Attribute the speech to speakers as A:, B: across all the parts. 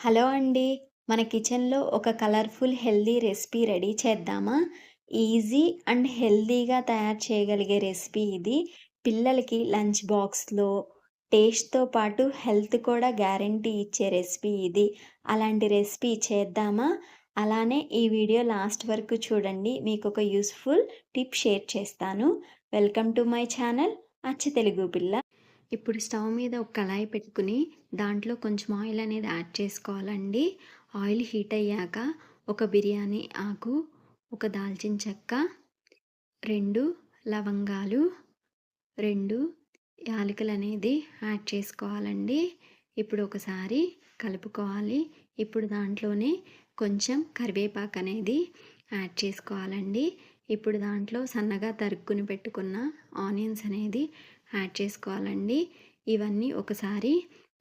A: Hello అండి. మన కిచెన్‌లో ఒక కలర్‌ఫుల్ హెల్తీ రెసిపీ రెడీ చేద్దామా? ఈజీ అండ్ హెల్తీగా తయారు చేయగలిగే రెసిపీ ఇది. పిల్లలకి లంచ్ బాక్స్‌లో టేస్ట్‌తో పాటు హెల్త్ కూడా గ్యారంటీ ఇచ్చే రెసిపీ ఇది. అలాంటి రెసిపీ చేద్దామా? అలానే ఈ వీడియో లాస్ట్ వరకు చూడండి. మీకొక యూజ్‌ఫుల్ టిప్ షేర్ చేస్తాను. వెల్కమ్ టు మై ఛానల్ అచ్చ తెలుగు పిల్ల. ఇప్పుడు స్టవ్ మీద ఒక కళాయి పెట్టుకుని దాంట్లో కొంచెం ఆయిల్ అనేది యాడ్ చేసుకోవాలండి. ఆయిల్ హీట్ అయ్యాక ఒక బిర్యానీ ఆకు, ఒక దాల్చిన చెక్క, 2 లవంగాలు, 2 యాలకులు అనేది యాడ్ చేసుకోవాలండి. ఇప్పుడు ఒకసారి కలుపుకోవాలి. ఇప్పుడు దాంట్లోనే కొంచెం కరివేపాకు అనేది యాడ్ చేసుకోవాలండి. ఇప్పుడు దాంట్లో సన్నగా తరుక్కుని పెట్టుకున్న ఆనియన్స్ అనేది యాడ్ చేసుకోవాలండి. ఇవన్నీ ఒకసారి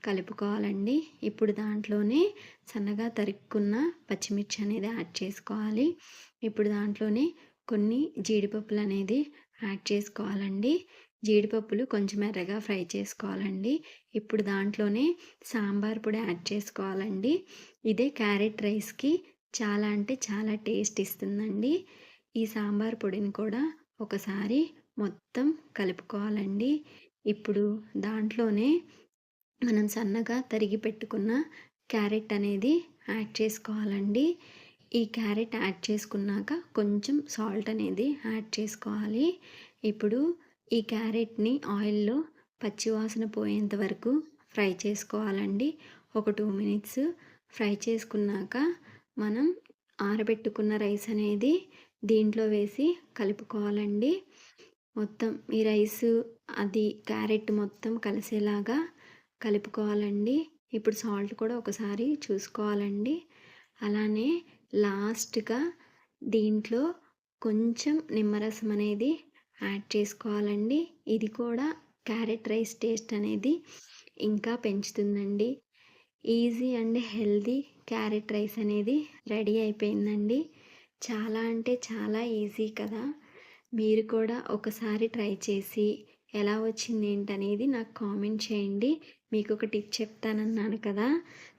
A: కలుపుకోవాలండి. ఇప్పుడు దాంట్లోనే సన్నగా తరుక్కున్న పచ్చిమిర్చి అనేది యాడ్ చేసుకోవాలి. ఇప్పుడు దాంట్లోనే కొన్ని జీడిపప్పులు అనేది యాడ్ చేసుకోవాలండి. జీడిపప్పులు కొంచెం ఎర్రగా ఫ్రై చేసుకోవాలండి. ఇప్పుడు దాంట్లోనే సాంబార్ పొడి యాడ్ చేసుకోవాలండి. ఇదే క్యారెట్ రైస్‌కి చాలా అంటే చాలా టేస్ట్ ఇస్తుందండి. ఈ సాంబార్ పొడిని కూడా ఒకసారి మొత్తం కలుపుకోవాలండి. ఇప్పుడు దాంట్లోనే మనం సన్నగా తరిగి పెట్టుకున్న క్యారెట్ అనేది యాడ్ చేసుకోవాలండి. ఈ క్యారెట్ యాడ్ చేసుకున్నాక కొంచెం సాల్ట్ అనేది యాడ్ చేసుకోవాలి. ఇప్పుడు ఈ క్యారెట్‌ని ఆయిల్‌లో పచ్చివాసన పోయేంత వరకు ఫ్రై చేసుకోవాలండి. ఒక 2 మినిట్స్ ఫ్రై చేసుకున్నాక మనం ఆరబెట్టుకున్న రైస్ అనేది దీంట్లో వేసి కలుపుకోవాలండి. మొత్తం ఈ రైసు అది క్యారెట్ మొత్తం కలిసేలాగా కలుపుకోవాలండి. ఇప్పుడు సాల్ట్ కూడా ఒకసారి చూసుకోవాలండి. అలానే లాస్ట్‌గా దీంట్లో కొంచెం నిమ్మరసం అనేది యాడ్ చేసుకోవాలండి. ఇది కూడా క్యారెట్ రైస్ టేస్ట్ అనేది ఇంకా పెంచుతుందండి. Easy and healthy carrot rice అనేది రెడీ అయిపోయిందండి. చాలా అంటే చాలా ఈజీ కదా! మీరు కూడా ఒకసారి ట్రై చేసి ఎలా వచ్చింది ఏంటనేది నాకు కామెంట్ చేయండి. మీకొక టిప్ చెప్తానన్నాను కదా!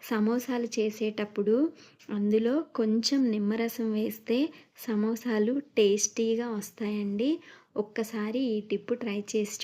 A: సమోసాలు చేసేటప్పుడు అందులో కొంచెం నిమ్మరసం వేస్తే సమోసాలు టేస్టీగా వస్తాయండి. ఒక్కసారి ఈ టిప్ ట్రై చేసి